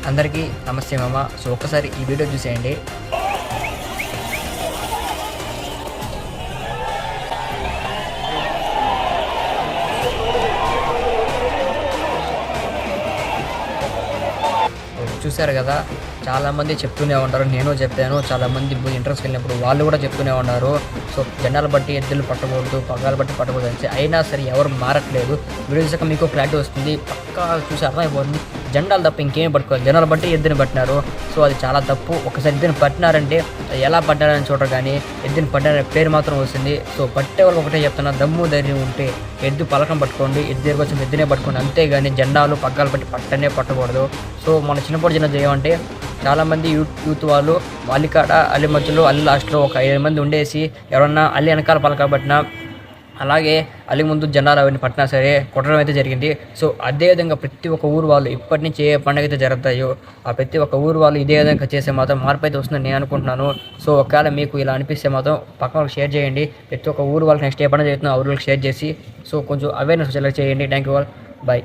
అందరికీ నమస్తే మామ. సో ఒక్కసారి ఈ వీడియో చూసేయండి. చూశారు కదా, చాలామంది చెప్తూనే ఉంటారు, నేను చెప్పాను, చాలామంది ఇంట్రెస్ట్ వెళ్ళినప్పుడు వాళ్ళు కూడా చెప్తూనే ఉన్నారు. సో జెండాలు బట్టి ఎద్దులు పట్టకూడదు, పగ్గాలు బట్టి పట్టకూడదు అని. అయినా సరే ఎవరు మారట్లేదు. వీడియో చూసాక మీకు క్లారిటీ వస్తుంది, పక్కా చూసి అర్థమైపోతుంది. జెండాలు తప్ప ఇంకేం పట్టుకోవాలి, జెండాలు బట్టి ఎద్దుని పట్టినారు. సో అది చాలా తప్పు. ఒకసారి ఎద్దుని పట్టినారంటే ఎలా పట్టారని చూడరు, కానీ ఎద్దుని పట్టారనే పేరు మాత్రం వస్తుంది. సో పట్టే వాళ్ళకి ఒకటే చెప్తున్నా, దమ్ము ధైర్యం ఉంటే ఎద్దు పలకం పట్టుకోండి, ఎద్దు దగ్గర వచ్చి ఎద్దునే పట్టుకోండి, అంతేగాని జెండాలు పగ్గాలు బట్టి పట్టనే పట్టకూడదు. సో మన చిన్నప్పుడు జెండా చేయమంటే చాలామంది యూత్ వాళ్ళు అల్లికాడ అల్లి మధ్యలో అల్లి లాస్ట్లో ఒక 5 మంది ఉండేసి ఎవరన్నా అల్లి వెనకాల పలకబట్టినా, అలాగే అల్లి ముందు జెండాలు అవన్నీ పట్టినా సరే కొట్టడం అయితే జరిగింది. సో అదేవిధంగా ప్రతి ఒక్క ఊరు వాళ్ళు ఇప్పటి నుంచి ఏ పండుగ అయితే జరుగుతాయో ఆ ప్రతి ఒక్క ఊరు వాళ్ళు ఇదే విధంగా చేసే మాత్రం మార్పు అయితే వస్తుందని నేను అనుకుంటున్నాను. సో ఒకవేళ మీకు ఇలా అనిపిస్తే మాత్రం పక్కన వాళ్ళకి షేర్ చేయండి. ప్రతి ఒక్క ఊరు వాళ్ళకి నెక్స్ట్ ఏ పండుగ జరుగుతుందో ఆ ఊరు వాళ్ళకి షేర్ చేసి సో కొంచెం అవేర్నెస్ వచ్చేలా చేయండి. Thank you all. బాయ్.